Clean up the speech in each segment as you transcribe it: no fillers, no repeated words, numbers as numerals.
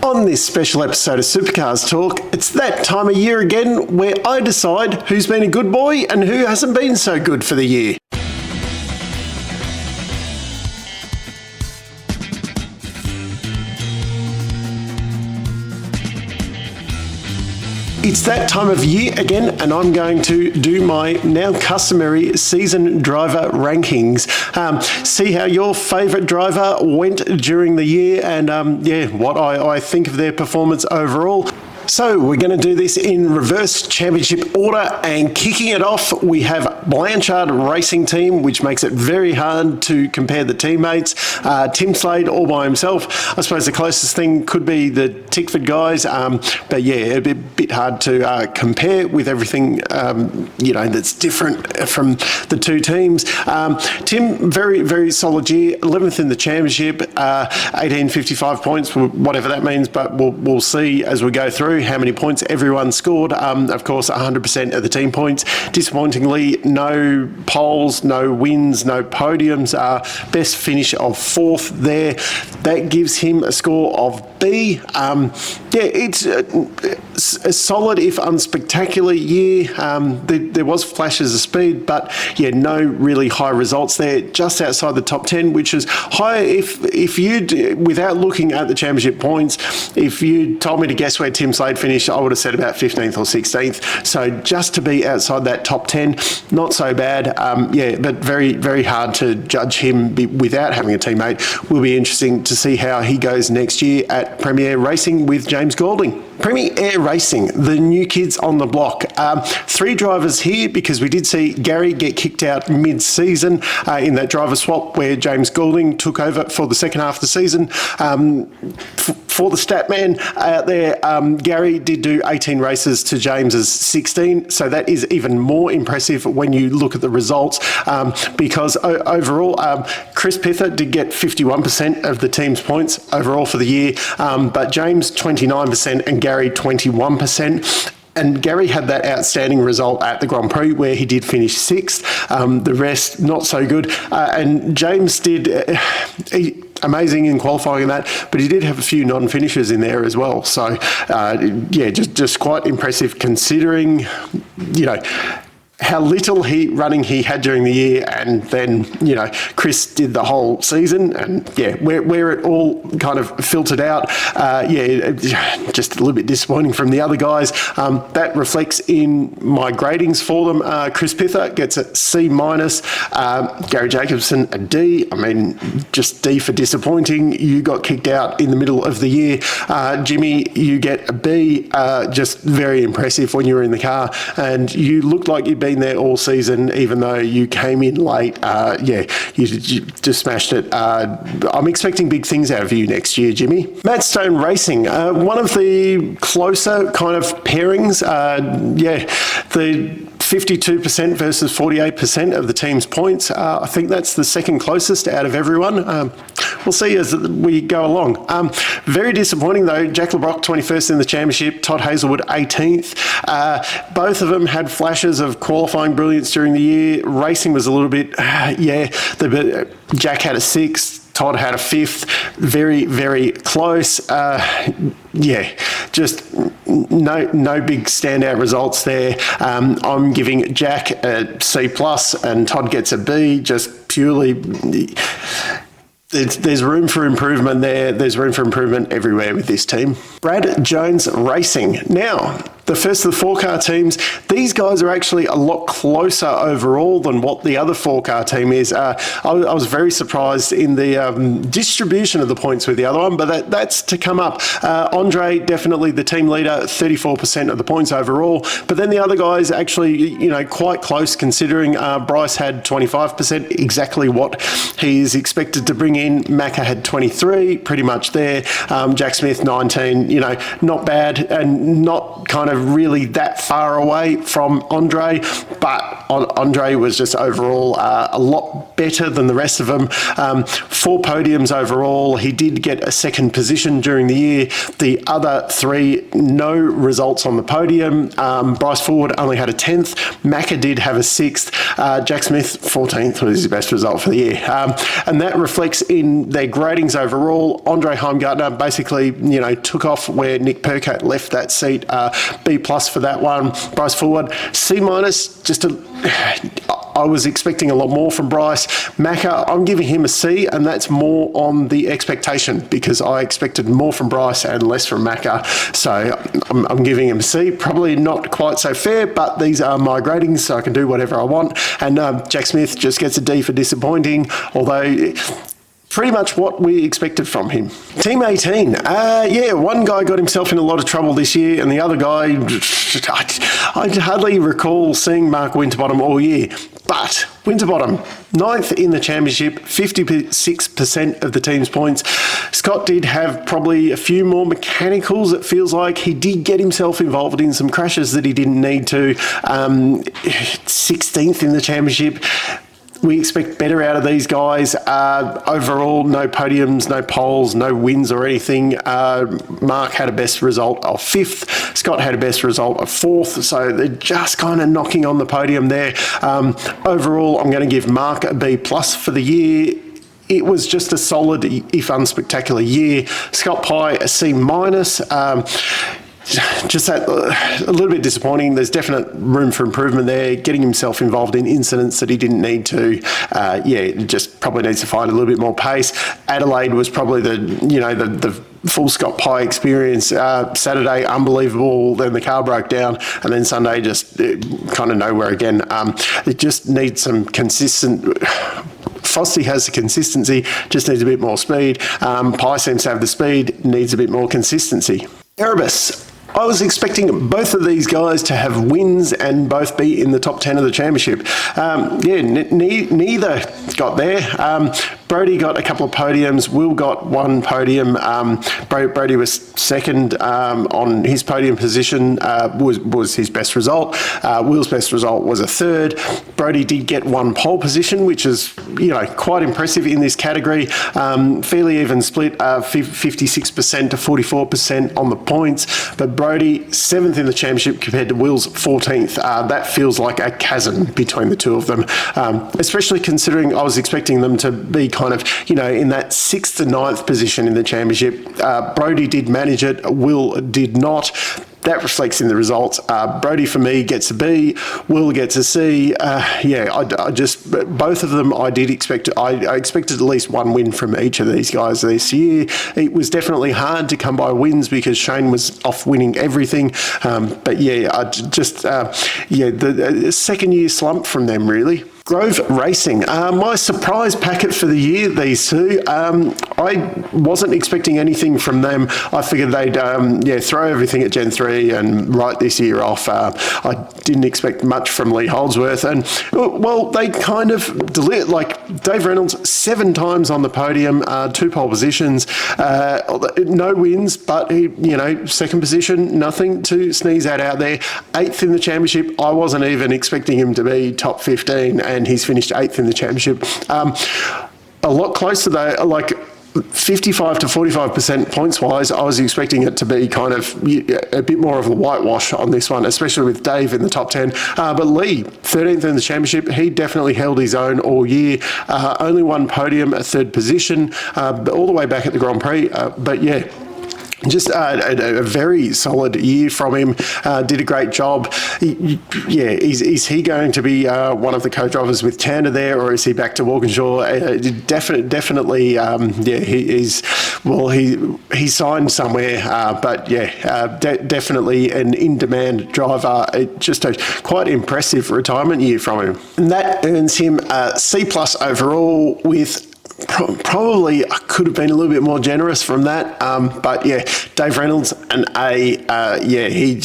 On this special episode of Supercars Talk, it's that time of year again where I decide who's been a good boy and who hasn't been so good for the year. It's that time of year again, and I'm going to do my now customary season driver rankings. See how your favourite driver went during the year and what I think of their performance overall. So we're going to do this in reverse championship order, and kicking it off we have Blanchard Racing Team, which makes it very hard to compare the teammates. Tim Slade all by himself. I suppose the closest thing could be the Tickford guys, but yeah, it'd be a bit hard to compare with everything that's different from the two teams. Tim, very, very solid year, 11th in the championship, 1855 points, whatever that means, but we'll see as we go through how many points everyone scored. Of course, 100% of the team points. Disappointingly, no poles, no wins, no podiums. Best finish of 4th there. That gives him a score of B. It's a solid, if unspectacular year. There was flashes of speed, but yeah, no really high results there. Just outside the top 10, which is high. If you, without looking at the championship points, if you told me to guess where Tim Slade finished, I would have said about 15th or 16th. So just to be outside that top 10, not so bad. But very, very hard to judge him without having a teammate. Will be interesting to see how he goes next year at Premier Racing with James Golding. Premier Racing, the new kids on the block. 3 drivers here because we did see Gary get kicked out mid-season in that driver swap where James Golding took over for the second half of the season. For the stat man out there, Gary did do 18 races to James's 16, so that is even more impressive when you look at the results because overall, Chris Pither did get 51% of the team's points overall for the year, but James 29% and Gary 21%. And Gary had that outstanding result at the Grand Prix where he did finish 6th. The rest, not so good. And James did amazing in qualifying that, but he did have a few non-finishers in there as well. So, just quite impressive considering, how little running he had during the year, and then Chris did the whole season, and where it all kind of filtered out, just a little bit disappointing from the other guys. That reflects in my gradings for them. Chris Pither gets a C-, Gary Jacobson a D. I mean, just D for disappointing. You got kicked out in the middle of the year. Jimmy, you get a B. Just very impressive when you were in the car, and you looked like you'd been there all season, even though you came in late. You just smashed it. I'm expecting big things out of you next year, Jimmy. Matt Stone Racing, one of the closer kind of pairings. The 52% versus 48% of the team's points. I think that's the second closest out of everyone. We'll see as we go along. Very disappointing though, Jack LeBrock 21st in the championship, Todd Hazelwood 18th. Both of them had flashes of qualifying brilliance during the year. Racing was a little bit, Jack had a 6th. Todd had a 5th, very, very close. Just no big standout results there. I'm giving Jack a C+, and Todd gets a B, just purely... There's room for improvement there. There's room for improvement everywhere with this team. Brad Jones Racing. Now, the first of the 4-car teams, these guys are actually a lot closer overall than what the other 4-car team is. I was very surprised in the distribution of the points with the other one, but that's to come up. Andre, definitely the team leader, 34% of the points overall. But then the other guys actually, quite close considering Bryce had 25%, exactly what he is expected to bring in. Macca had 23, pretty much there. Jack Smith, 19, not bad and not kind of really that far away from Andre, but Andre was just overall a lot better than the rest of them. 4 podiums overall. He did get a second position during the year. The other 3, no results on the podium. Bryce Ford only had a 10th. Macca did have a 6th. Jack Smith, 14th, was his best result for the year. And that reflects in their gradings overall. Andre Heimgartner basically, took off where Nick Percat left that seat. B+ for that one. Bryce Ford, C-, just I was expecting a lot more from Bryce. Macca, I'm giving him a C, and that's more on the expectation because I expected more from Bryce and less from Macca. So I'm giving him a C. Probably not quite so fair, but these are my gradings, so I can do whatever I want. And Jack Smith just gets a D for disappointing, although pretty much what we expected from him. Team 18. One guy got himself in a lot of trouble this year, and the other guy, I hardly recall seeing Mark Winterbottom all year. But Winterbottom, 9th in the championship, 56% of the team's points. Scott did have probably a few more mechanicals, it feels like. He did get himself involved in some crashes that he didn't need to. 16th in the championship. We expect better out of these guys. Overall, no podiums, no poles, no wins or anything. Mark had a best result of 5th. Scott had a best result of 4th. So they're just kind of knocking on the podium there. Overall, I'm going to give Mark a B+ for the year. It was just a solid, if unspectacular year. Scott Pye, a C-. Just that a little bit disappointing. There's definite room for improvement there. Getting himself involved in incidents that he didn't need to. Just probably needs to find a little bit more pace. Adelaide was probably the full Scott Pye experience. Saturday, unbelievable. Then the car broke down, and then Sunday just kind of nowhere again. It just needs some consistent. Frosty has the consistency, just needs a bit more speed. Pye seems to have the speed, needs a bit more consistency. Erebus. I was expecting both of these guys to have wins and both be in the top 10 of the championship. Neither got there. Brody got a couple of podiums. Will got 1 podium. Brody was second on his podium position, was his best result. Will's best result was a 3rd. Brody did get 1 pole position, which is quite impressive in this category. Fairly even split, 56% to 44% on the points. But Brody, 7th in the championship compared to Will's 14th. That feels like a chasm between the two of them, especially considering I was expecting them to be kind of, in that 6th to 9th position in the championship. Brody did manage it, Will did not. That reflects in the results. Brody, for me, gets a B. Will gets a C. Both of them I did expect. I expected at least 1 win from each of these guys this year. It was definitely hard to come by wins because Shane was off winning everything. The second year slump from them, really. Grove Racing. My surprise packet for the year, these two. I wasn't expecting anything from them. I figured they'd throw everything at Gen 3 and write this year off. I didn't expect much from Lee Holdsworth. And, they kind of delivered. Like Dave Reynolds, 7 times on the podium, 2 pole positions, no wins, but he, second position, nothing to sneeze at out there. 8th in the championship. I wasn't even expecting him to be top 15, and he's finished 8th in the championship. A lot closer though, like 55 to 45% points wise. I was expecting it to be kind of a bit more of a whitewash on this one, especially with Dave in the top 10. But Lee, 13th in the championship, he definitely held his own all year. Only 1 podium, a 3rd position, all the way back at the Grand Prix. Just a very solid year from him. Did a great job. Is he going to be one of the co-drivers with Tanner there, or is he back to Walkinshaw? Definitely. He signed somewhere, definitely an in-demand driver. Just a quite impressive retirement year from him, and that earns him a C+ overall with. Probably I could have been a little bit more generous from that, Dave Reynolds, an A. He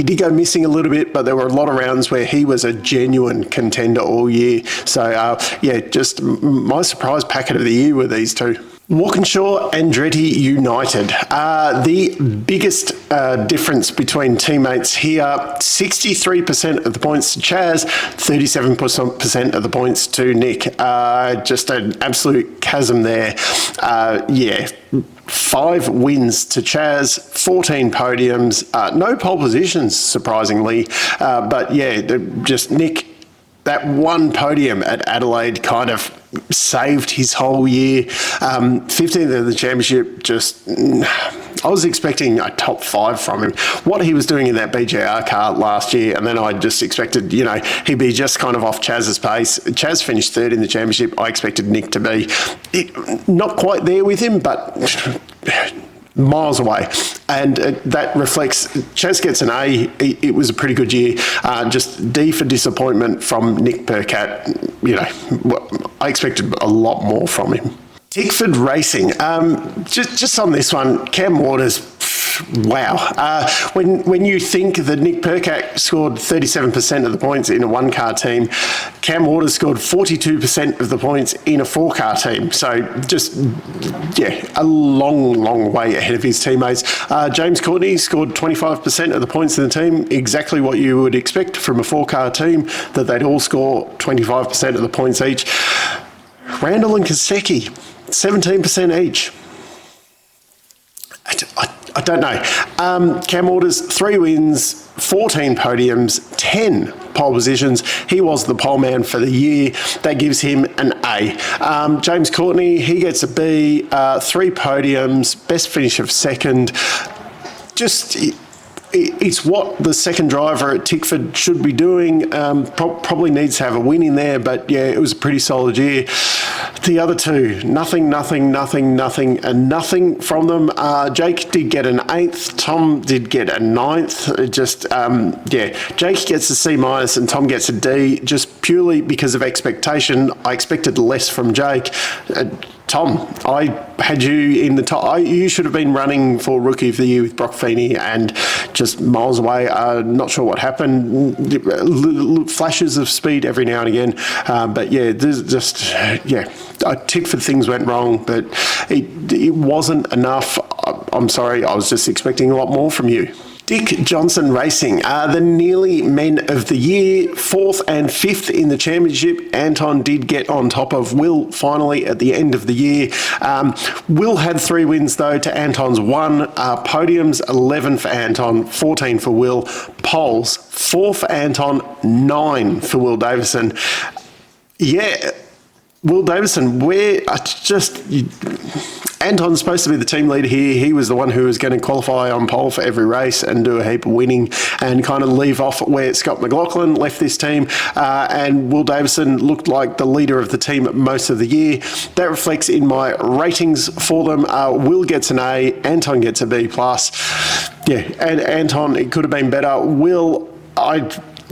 did go missing a little bit, but there were a lot of rounds where he was a genuine contender all year. So just my surprise packet of the year were these two. Walkinshaw, Andretti United. The biggest difference between teammates here, 63% of the points to Chaz, 37% of the points to Nick. Just an absolute chasm there. 5 wins to Chaz, 14 podiums, no pole positions, surprisingly. But yeah, just Nick, that one podium at Adelaide kind of saved his whole year. 15th of the championship, just I was expecting a top 5 from him. What he was doing in that BJR car last year, and then I just expected, he'd be just kind of off Chaz's pace. Chaz finished 3rd in the championship. I expected Nick to be not quite there with him, but miles away, and that reflects. Chaz gets an A. It was a pretty good year. Just D for disappointment from Nick Percat. I expected a lot more from him. Tickford Racing. Just on this one, Cam Waters. Wow. When you think that Nick Percat scored 37% of the points in a one-car team, Cam Waters scored 42% of the points in a 4-car team. So just, a long way ahead of his teammates. James Courtney scored 25% of the points in the team, exactly what you would expect from a 4-car team, that they'd all score 25% of the points each. Randall and Kosecki, 17% each. I don't know. Cam Waters, 3 wins, 14 podiums, 10 pole positions. He was the pole man for the year. That gives him an A. James Courtney, he gets a B, 3 podiums, best finish of 2nd. Just... it's what the second driver at Tickford should be doing. Probably needs to have a win in there, but yeah, it was a pretty solid year. The other 2, nothing, and nothing from them. Jake did get an 8th. Tom did get a 9th. Jake gets a C- and Tom gets a D, just purely because of expectation. I expected less from Jake. Tom, I had you in the top. You should have been running for Rookie of the Year with Brock Feeney, and just miles away. Not sure what happened. Flashes of speed every now and again. But yeah, Tickford things went wrong, but it wasn't enough. I'm sorry, I was just expecting a lot more from you. Dick Johnson Racing, the nearly men of the year, 4th and 5th in the championship. Anton did get on top of Will finally at the end of the year. Will had 3 wins though to Anton's 1. Podiums, 11 for Anton, 14 for Will. Poles, 4 for Anton, 9 for Will Davison. Yeah, Will Davison, Anton's supposed to be the team leader here. He was the one who was going to qualify on pole for every race and do a heap of winning and kind of leave off where Scott McLaughlin left this team. And Will Davison looked like the leader of the team most of the year. That reflects in my ratings for them. Will gets an A, Anton gets a B+. Yeah, and Anton, it could have been better. Will,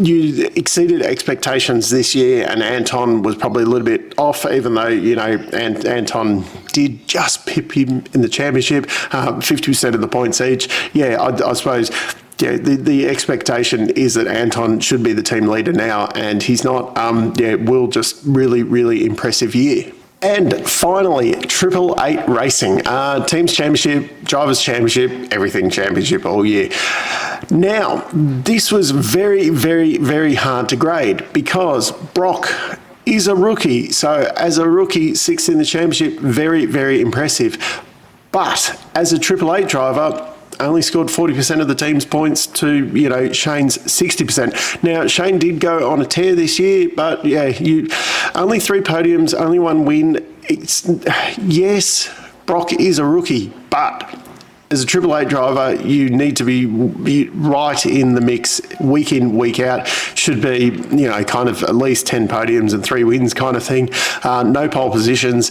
you exceeded expectations this year, and Anton was probably a little bit off, even though, Anton did just pip him in the championship, 50% of the points each. Yeah, I suppose, the expectation is that Anton should be the team leader now, and he's not. Will just really impressive year. And finally, 888 Racing, Teams Championship, Drivers Championship, everything championship all year. Now, this was very hard to grade because Brock is a rookie. So as a rookie, 6th in the championship, very impressive. But as a 888 driver, only scored 40% of the team's points to, Shane's 60%. Now, Shane did go on a tear this year, but only 3 podiums, only 1 win. Yes, Brock is a rookie, but as a 888 driver, you need to be right in the mix week in, week out. Should be, kind of at least 10 podiums and 3 wins kind of thing. No pole positions.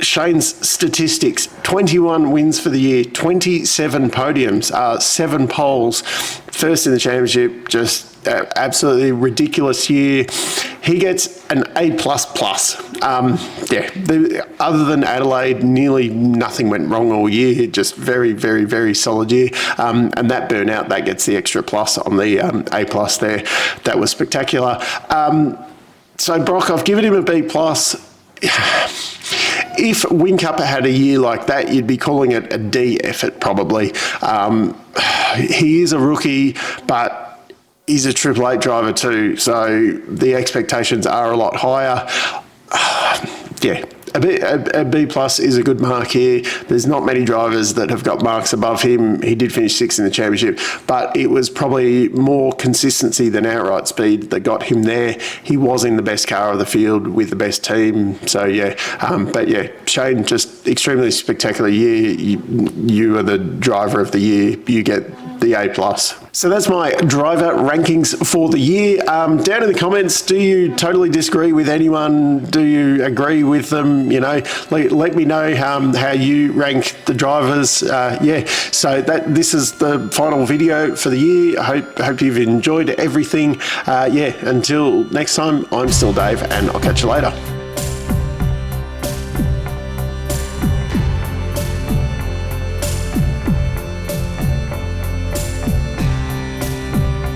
Shane's statistics, 21 wins for the year, 27 podiums, 7 poles, 1st in the championship, just absolutely ridiculous year. He gets an A++. Other than Adelaide, nearly nothing went wrong all year. Just very solid year. And that burnout, that gets the extra plus on the A+ there. That was spectacular. So Brock, I've given him a B+. if Whincup had a year like that, you'd be calling it a D effort probably. He is a rookie, but he's a Triple Eight driver too, so the expectations are a lot higher. Yeah. A B plus is a good mark here. There's not many drivers that have got marks above him. He did finish 6th in the championship, but it was probably more consistency than outright speed that got him there. He was in the best car of the field with the best team. So yeah, but yeah, Shane, just extremely spectacular year. You are the driver of the year. You get the A plus. So that's my driver rankings for the year. Down in the comments, do you totally disagree with anyone? Do you agree with them? You know, let me know how you rank the drivers. Yeah, so this is the final video for the year. I hope you've enjoyed everything. Yeah, until next time, I'm still Dave, and I'll catch you later.